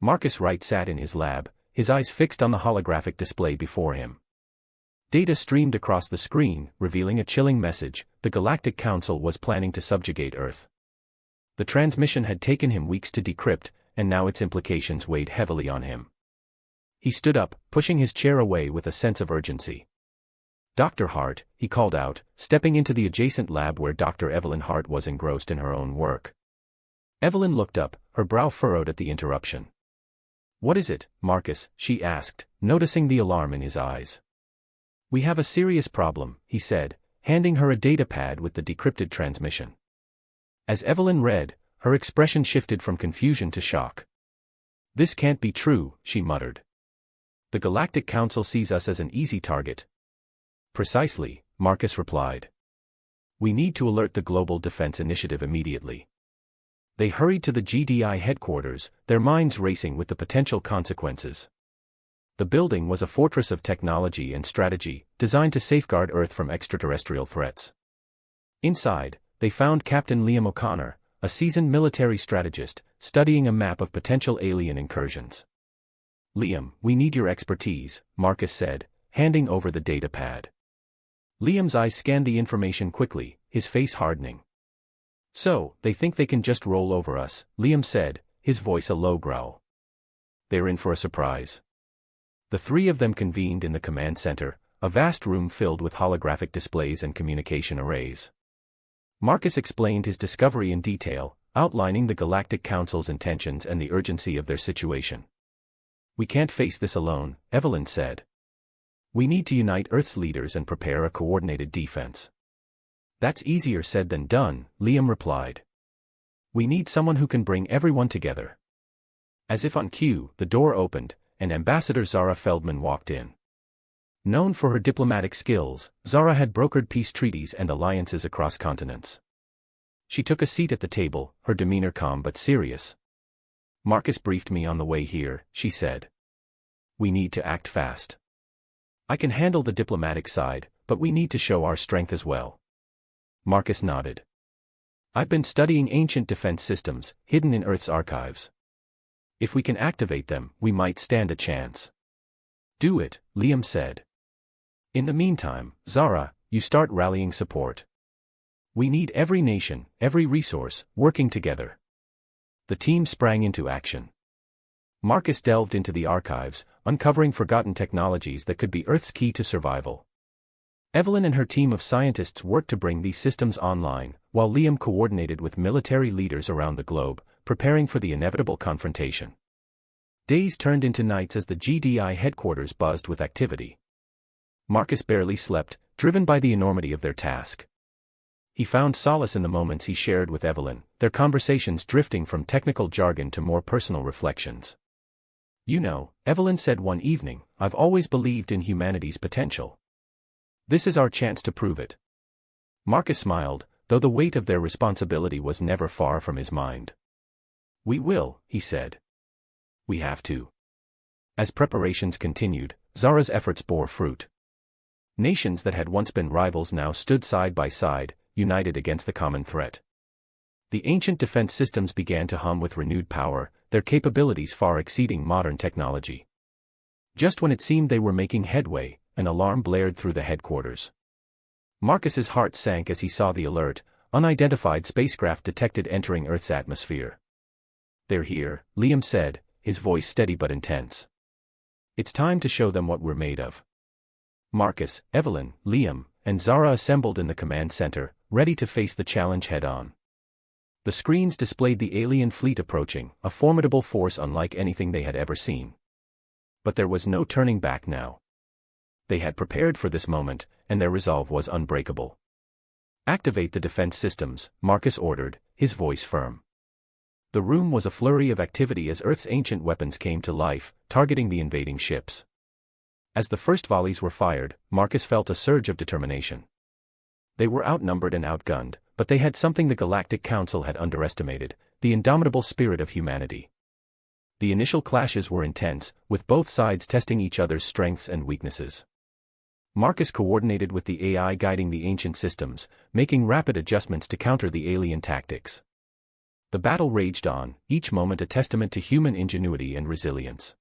Marcus Wright sat in his lab, his eyes fixed on the holographic display before him. Data streamed across the screen, revealing a chilling message: the Galactic Council was planning to subjugate Earth. The transmission had taken him weeks to decrypt, and now its implications weighed heavily on him. He stood up, pushing his chair away with a sense of urgency. "Dr. Hart," he called out, stepping into the adjacent lab where Dr. Evelyn Hart was engrossed in her own work. Evelyn looked up, her brow furrowed at the interruption. "What is it, Marcus?" she asked, noticing the alarm in his eyes. "We have a serious problem," he said, handing her a data pad with the decrypted transmission. As Evelyn read, her expression shifted from confusion to shock. "This can't be true," she muttered. "The Galactic Council sees us as an easy target." "Precisely," Marcus replied. "We need to alert the Global Defense Initiative immediately." They hurried to the GDI headquarters, their minds racing with the potential consequences. The building was a fortress of technology and strategy, designed to safeguard Earth from extraterrestrial threats. Inside, they found Captain Liam O'Connor, a seasoned military strategist, studying a map of potential alien incursions. "Liam, we need your expertise," Marcus said, handing over the data pad. Liam's eyes scanned the information quickly, his face hardening. "So, they think they can just roll over us," Liam said, his voice a low growl. "They're in for a surprise." The three of them convened in the command center, a vast room filled with holographic displays and communication arrays. Marcus explained his discovery in detail, outlining the Galactic Council's intentions and the urgency of their situation. "We can't face this alone," Evelyn said. "We need to unite Earth's leaders and prepare a coordinated defense." "That's easier said than done," Liam replied. "We need someone who can bring everyone together." As if on cue, the door opened, and Ambassador Zara Feldman walked in. Known for her diplomatic skills, Zara had brokered peace treaties and alliances across continents. She took a seat at the table, her demeanor calm but serious. "Marcus briefed me on the way here," she said. "We need to act fast. I can handle the diplomatic side, but we need to show our strength as well." Marcus nodded. "I've been studying ancient defense systems, hidden in Earth's archives. If we can activate them, we might stand a chance." "Do it," Liam said. "In the meantime, Zara, you start rallying support. We need every nation, every resource, working together." The team sprang into action. Marcus delved into the archives, uncovering forgotten technologies that could be Earth's key to survival. Evelyn and her team of scientists worked to bring these systems online, while Liam coordinated with military leaders around the globe, preparing for the inevitable confrontation. Days turned into nights as the GDI headquarters buzzed with activity. Marcus barely slept, driven by the enormity of their task. He found solace in the moments he shared with Evelyn, their conversations drifting from technical jargon to more personal reflections. "You know," Evelyn said one evening, "I've always believed in humanity's potential. This is our chance to prove it." Marcus smiled, though the weight of their responsibility was never far from his mind. "We will," he said. "We have to." As preparations continued, Zara's efforts bore fruit. Nations that had once been rivals now stood side by side, united against the common threat. The ancient defense systems began to hum with renewed power, their capabilities far exceeding modern technology. Just when it seemed they were making headway, an alarm blared through the headquarters. Marcus's heart sank as he saw the alert: unidentified spacecraft detected entering Earth's atmosphere. "They're here," Liam said, his voice steady but intense. "It's time to show them what we're made of." Marcus, Evelyn, Liam, and Zara assembled in the command center, ready to face the challenge head-on. The screens displayed the alien fleet approaching, a formidable force unlike anything they had ever seen. But there was no turning back now. They had prepared for this moment, and their resolve was unbreakable. "Activate the defense systems," Marcus ordered, his voice firm. The room was a flurry of activity as Earth's ancient weapons came to life, targeting the invading ships. As the first volleys were fired, Marcus felt a surge of determination. They were outnumbered and outgunned, but they had something the Galactic Council had underestimated: the indomitable spirit of humanity. The initial clashes were intense, with both sides testing each other's strengths and weaknesses. Marcus coordinated with the AI guiding the ancient systems, making rapid adjustments to counter the alien tactics. The battle raged on, each moment a testament to human ingenuity and resilience.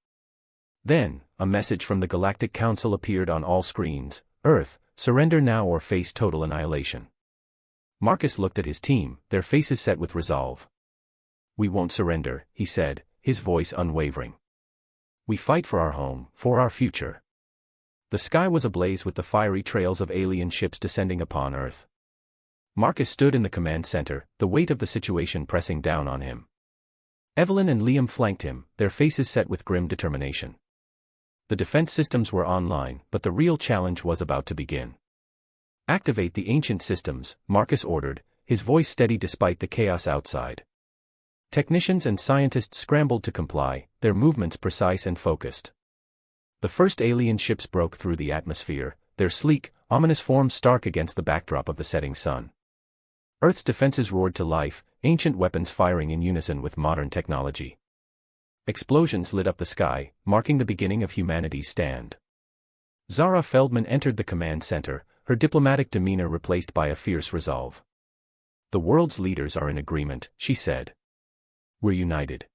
Then, a message from the Galactic Council appeared on all screens: Earth, surrender now or face total annihilation. Marcus looked at his team, their faces set with resolve. "We won't surrender," he said, his voice unwavering. "We fight for our home, for our future." The sky was ablaze with the fiery trails of alien ships descending upon Earth. Marcus stood in the command center, the weight of the situation pressing down on him. Evelyn and Liam flanked him, their faces set with grim determination. The defense systems were online, but the real challenge was about to begin. "Activate the ancient systems," Marcus ordered, his voice steady despite the chaos outside. Technicians and scientists scrambled to comply, their movements precise and focused. The first alien ships broke through the atmosphere, their sleek, ominous forms stark against the backdrop of the setting sun. Earth's defenses roared to life, ancient weapons firing in unison with modern technology. Explosions lit up the sky, marking the beginning of humanity's stand. Zara Feldman entered the command center, her diplomatic demeanor replaced by a fierce resolve. "The world's leaders are in agreement," she said. "We're united.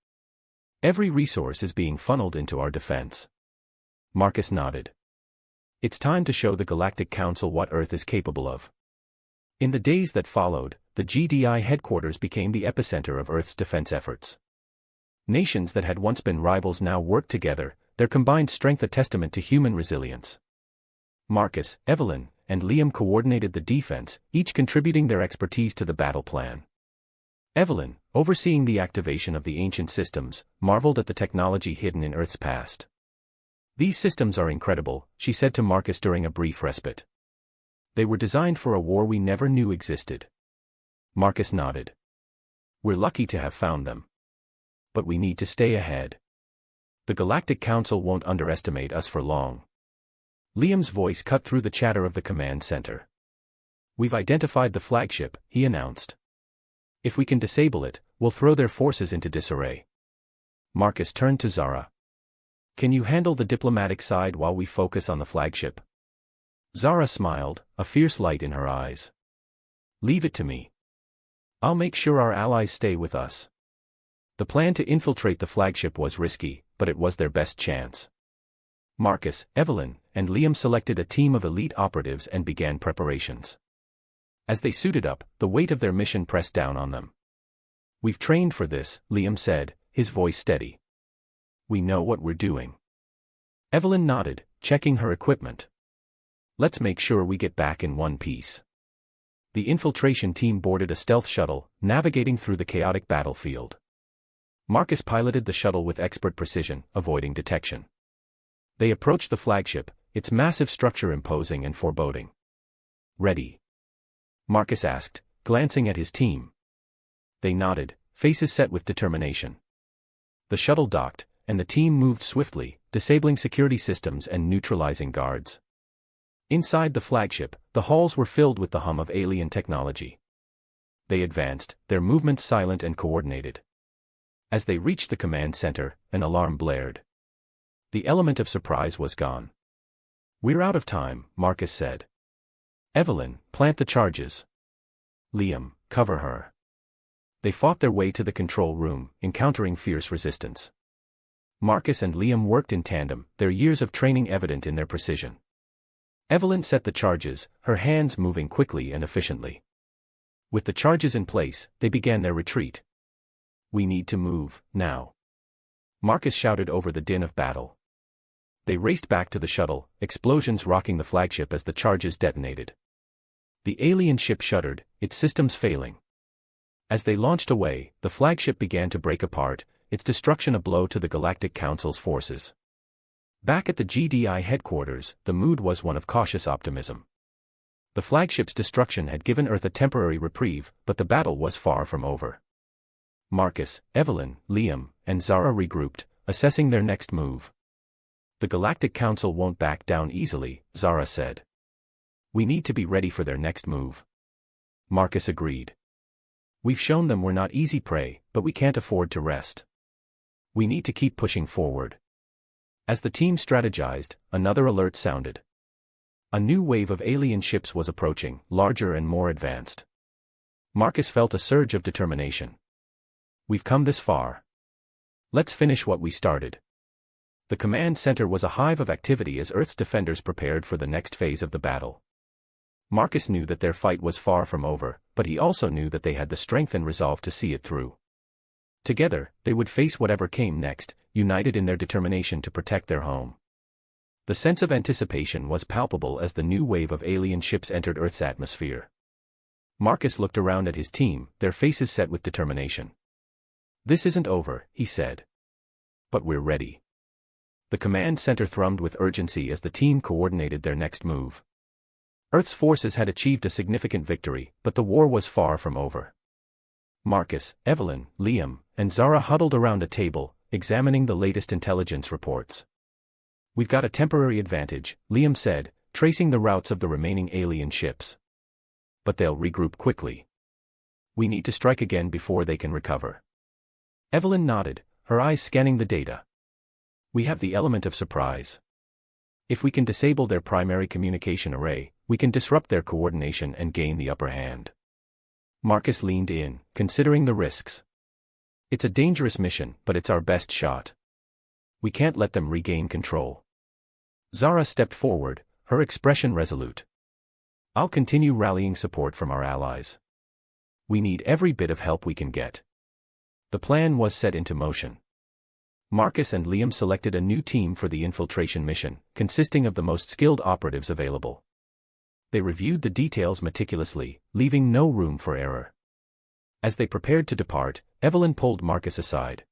Every resource is being funneled into our defense." Marcus nodded. "It's time to show the Galactic Council what Earth is capable of." In the days that followed, the GDI headquarters became the epicenter of Earth's defense efforts. Nations that had once been rivals now worked together, their combined strength a testament to human resilience. Marcus, Evelyn, and Liam coordinated the defense, each contributing their expertise to the battle plan. Evelyn, overseeing the activation of the ancient systems, marveled at the technology hidden in Earth's past. "These systems are incredible," she said to Marcus during a brief respite. "They were designed for a war we never knew existed." Marcus nodded. "We're lucky to have found them. But we need to stay ahead. The Galactic Council won't underestimate us for long." Liam's voice cut through the chatter of the command center. "We've identified the flagship," he announced. "If we can disable it, we'll throw their forces into disarray." Marcus turned to Zara. "Can you handle the diplomatic side while we focus on the flagship?" Zara smiled, a fierce light in her eyes. "Leave it to me. I'll make sure our allies stay with us." The plan to infiltrate the flagship was risky, but it was their best chance. Marcus, Evelyn, and Liam selected a team of elite operatives and began preparations. As they suited up, the weight of their mission pressed down on them. "We've trained for this," Liam said, his voice steady. "We know what we're doing." Evelyn nodded, checking her equipment. "Let's make sure we get back in one piece." The infiltration team boarded a stealth shuttle, navigating through the chaotic battlefield. Marcus piloted the shuttle with expert precision, avoiding detection. They approached the flagship, its massive structure imposing and foreboding. "Ready?" Marcus asked, glancing at his team. They nodded, faces set with determination. The shuttle docked, and the team moved swiftly, disabling security systems and neutralizing guards. Inside the flagship, the halls were filled with the hum of alien technology. They advanced, their movements silent and coordinated. As they reached the command center, an alarm blared. The element of surprise was gone. "We're out of time," Marcus said. "Evelyn, plant the charges. Liam, cover her." They fought their way to the control room, encountering fierce resistance. Marcus and Liam worked in tandem, their years of training evident in their precision. Evelyn set the charges, her hands moving quickly and efficiently. With the charges in place, they began their retreat. "We need to move, now," Marcus shouted over the din of battle. They raced back to the shuttle, explosions rocking the flagship as the charges detonated. The alien ship shuddered, its systems failing. As they launched away, the flagship began to break apart, its destruction a blow to the Galactic Council's forces. Back at the GDI headquarters, the mood was one of cautious optimism. The flagship's destruction had given Earth a temporary reprieve, but the battle was far from over. Marcus, Evelyn, Liam, and Zara regrouped, assessing their next move. "The Galactic Council won't back down easily," Zara said. "We need to be ready for their next move." Marcus agreed. "We've shown them we're not easy prey, but we can't afford to rest. We need to keep pushing forward." As the team strategized, another alert sounded. A new wave of alien ships was approaching, larger and more advanced. Marcus felt a surge of determination. We've come this far. Let's finish what we started. The command center was a hive of activity as Earth's defenders prepared for the next phase of the battle. Marcus knew that their fight was far from over, but he also knew that they had the strength and resolve to see it through. Together, they would face whatever came next, united in their determination to protect their home. The sense of anticipation was palpable as the new wave of alien ships entered Earth's atmosphere. Marcus looked around at his team, their faces set with determination. "This isn't over," he said. "But we're ready." The command center thrummed with urgency as the team coordinated their next move. Earth's forces had achieved a significant victory, but the war was far from over. Marcus, Evelyn, Liam, and Zara huddled around a table, examining the latest intelligence reports. "We've got a temporary advantage," Liam said, tracing the routes of the remaining alien ships. "But they'll regroup quickly. We need to strike again before they can recover." Evelyn nodded, her eyes scanning the data. "We have the element of surprise. If we can disable their primary communication array, we can disrupt their coordination and gain the upper hand." Marcus leaned in, considering the risks. "It's a dangerous mission, but it's our best shot. We can't let them regain control." Zara stepped forward, her expression resolute. "I'll continue rallying support from our allies. We need every bit of help we can get." The plan was set into motion. Marcus and Liam selected a new team for the infiltration mission, consisting of the most skilled operatives available. They reviewed the details meticulously, leaving no room for error. As they prepared to depart, Evelyn pulled Marcus aside.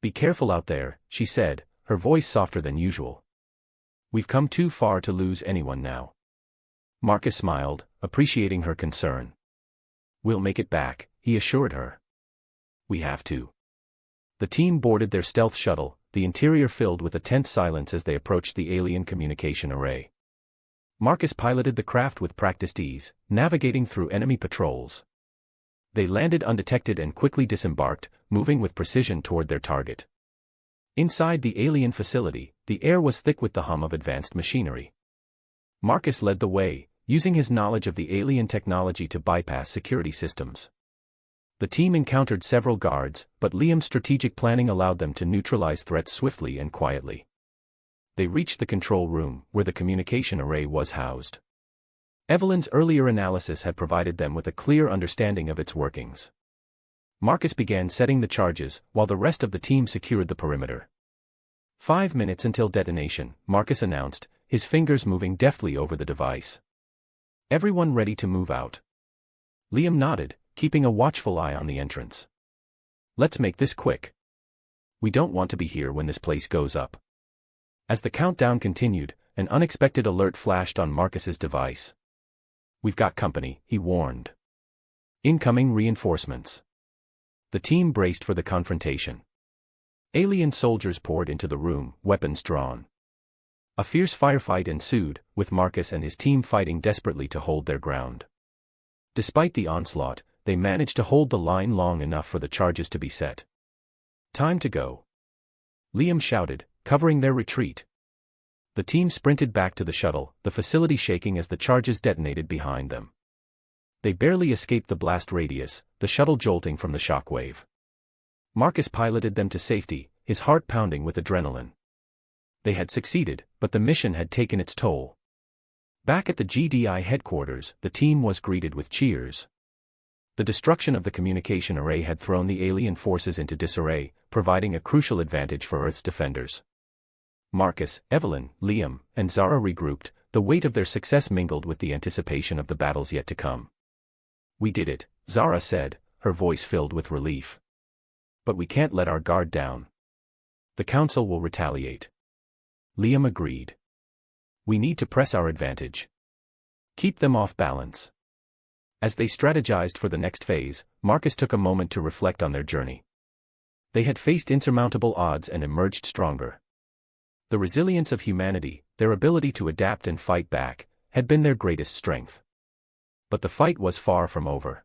"Be careful out there," she said, her voice softer than usual. "We've come too far to lose anyone now." Marcus smiled, appreciating her concern. "We'll make it back," he assured her. "We have to." The team boarded their stealth shuttle, the interior filled with a tense silence as they approached the alien communication array. Marcus piloted the craft with practiced ease, navigating through enemy patrols. They landed undetected and quickly disembarked, moving with precision toward their target. Inside the alien facility, the air was thick with the hum of advanced machinery. Marcus led the way, using his knowledge of the alien technology to bypass security systems. The team encountered several guards, but Liam's strategic planning allowed them to neutralize threats swiftly and quietly. They reached the control room, where the communication array was housed. Evelyn's earlier analysis had provided them with a clear understanding of its workings. Marcus began setting the charges, while the rest of the team secured the perimeter. 5 minutes until detonation, Marcus announced, his fingers moving deftly over the device. "Everyone ready to move out?" Liam nodded, keeping a watchful eye on the entrance. "Let's make this quick. We don't want to be here when this place goes up." As the countdown continued, an unexpected alert flashed on Marcus's device. "We've got company," he warned. "Incoming reinforcements." The team braced for the confrontation. Alien soldiers poured into the room, weapons drawn. A fierce firefight ensued, with Marcus and his team fighting desperately to hold their ground. Despite the onslaught, they managed to hold the line long enough for the charges to be set. "Time to go," Liam shouted, covering their retreat. The team sprinted back to the shuttle, the facility shaking as the charges detonated behind them. They barely escaped the blast radius, the shuttle jolting from the shockwave. Marcus piloted them to safety, his heart pounding with adrenaline. They had succeeded, but the mission had taken its toll. Back at the GDI headquarters, the team was greeted with cheers. The destruction of the communication array had thrown the alien forces into disarray, providing a crucial advantage for Earth's defenders. Marcus, Evelyn, Liam, and Zara regrouped, the weight of their success mingled with the anticipation of the battles yet to come. "We did it," Zara said, her voice filled with relief. "But we can't let our guard down. The Council will retaliate." Liam agreed. "We need to press our advantage. Keep them off balance." As they strategized for the next phase, Marcus took a moment to reflect on their journey. They had faced insurmountable odds and emerged stronger. The resilience of humanity, their ability to adapt and fight back, had been their greatest strength. But the fight was far from over.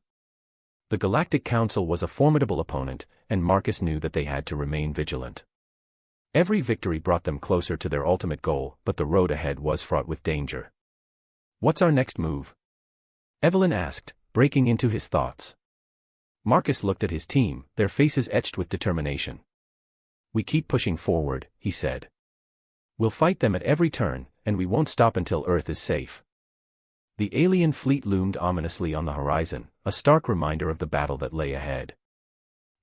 The Galactic Council was a formidable opponent, and Marcus knew that they had to remain vigilant. Every victory brought them closer to their ultimate goal, but the road ahead was fraught with danger. "What's our next move?" Evelyn asked, breaking into his thoughts. Marcus looked at his team, their faces etched with determination. "We keep pushing forward," he said. "We'll fight them at every turn, and we won't stop until Earth is safe." The alien fleet loomed ominously on the horizon, a stark reminder of the battle that lay ahead.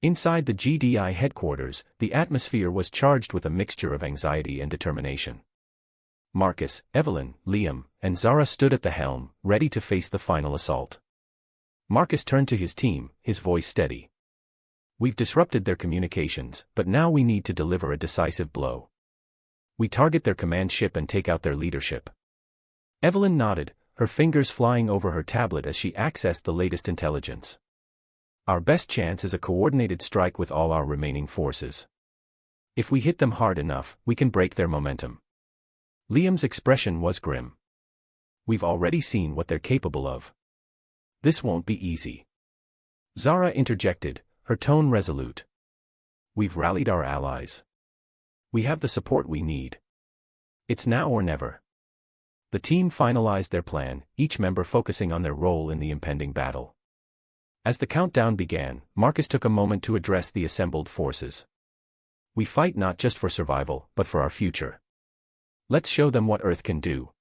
Inside the GDI headquarters, the atmosphere was charged with a mixture of anxiety and determination. Marcus, Evelyn, Liam, and Zara stood at the helm, ready to face the final assault. Marcus turned to his team, his voice steady. "We've disrupted their communications, but now we need to deliver a decisive blow. We target their command ship and take out their leadership." Evelyn nodded, her fingers flying over her tablet as she accessed the latest intelligence. "Our best chance is a coordinated strike with all our remaining forces. If we hit them hard enough, we can break their momentum." Liam's expression was grim. "We've already seen what they're capable of. This won't be easy." Zara interjected, her tone resolute. "We've rallied our allies. We have the support we need. It's now or never." The team finalized their plan, each member focusing on their role in the impending battle. As the countdown began, Marcus took a moment to address the assembled forces. "We fight not just for survival, but for our future. Let's show them what Earth can do."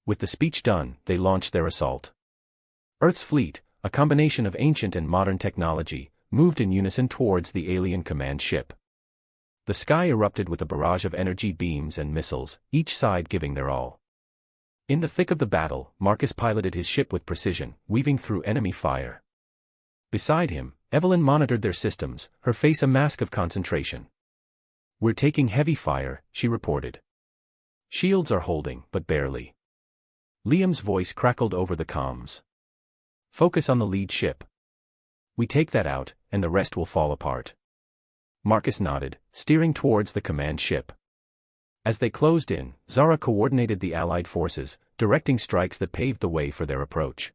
With the speech done, they launched their assault. Earth's fleet, a combination of ancient and modern technology, moved in unison towards the alien command ship. The sky erupted with a barrage of energy beams and missiles, each side giving their all. In the thick of the battle, Marcus piloted his ship with precision, weaving through enemy fire. Beside him, Evelyn monitored their systems, her face a mask of concentration. "We're taking heavy fire," she reported. "Shields are holding, but barely." Liam's voice crackled over the comms. "Focus on the lead ship. We take that out, and the rest will fall apart." Marcus nodded, steering towards the command ship. As they closed in, Zara coordinated the Allied forces, directing strikes that paved the way for their approach.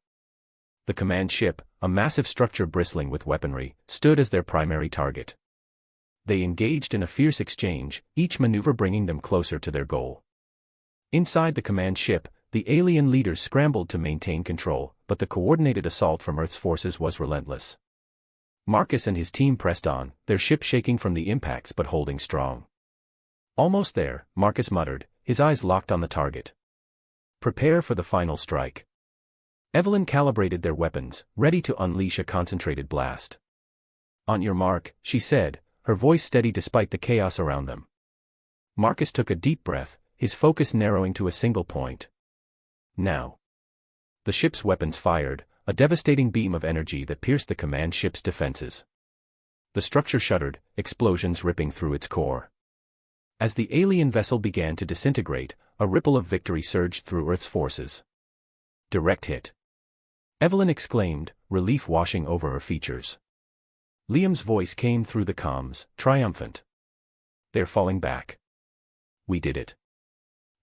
The command ship, a massive structure bristling with weaponry, stood as their primary target. They engaged in a fierce exchange, each maneuver bringing them closer to their goal. Inside the command ship, the alien leaders scrambled to maintain control, but the coordinated assault from Earth's forces was relentless. Marcus and his team pressed on, their ship shaking from the impacts but holding strong. "Almost there," Marcus muttered, his eyes locked on the target. "Prepare for the final strike." Evelyn calibrated their weapons, ready to unleash a concentrated blast. "On your mark," she said, her voice steady despite the chaos around them. Marcus took a deep breath, his focus narrowing to a single point. Now. The ship's weapons fired, a devastating beam of energy that pierced the command ship's defenses. The structure shuddered, explosions ripping through its core. As the alien vessel began to disintegrate, a ripple of victory surged through Earth's forces. "Direct hit," Evelyn exclaimed, relief washing over her features. Liam's voice came through the comms, triumphant. "They're falling back. We did it."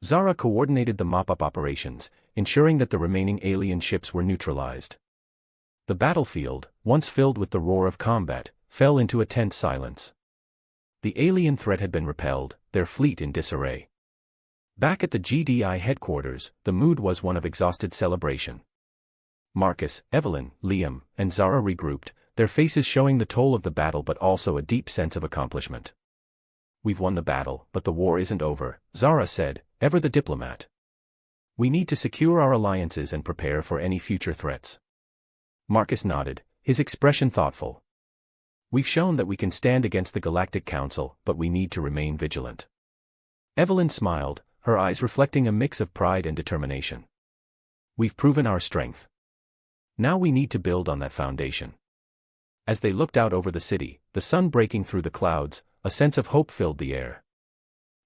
Zara coordinated the mop-up operations, ensuring that the remaining alien ships were neutralized. The battlefield, once filled with the roar of combat, fell into a tense silence. The alien threat had been repelled, their fleet in disarray. Back at the GDI headquarters, the mood was one of exhausted celebration. Marcus, Evelyn, Liam, and Zara regrouped, their faces showing the toll of the battle but also a deep sense of accomplishment. "We've won the battle, but the war isn't over," Zara said, ever the diplomat. "We need to secure our alliances and prepare for any future threats." Marcus nodded, his expression thoughtful. "We've shown that we can stand against the Galactic Council, but we need to remain vigilant." Evelyn smiled, her eyes reflecting a mix of pride and determination. "We've proven our strength. Now we need to build on that foundation." As they looked out over the city, the sun breaking through the clouds, a sense of hope filled the air.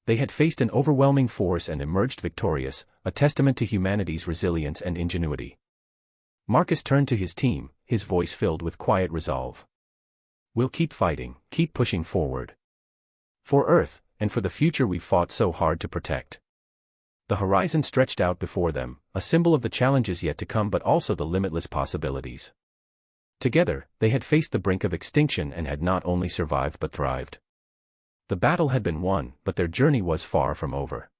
They had faced an overwhelming force and emerged victorious, a testament to humanity's resilience and ingenuity. Marcus turned to his team, his voice filled with quiet resolve. "We'll keep fighting, keep pushing forward. For Earth, and for the future we've fought so hard to protect." The horizon stretched out before them, a symbol of the challenges yet to come but also the limitless possibilities. Together, they had faced the brink of extinction and had not only survived but thrived. The battle had been won, but their journey was far from over.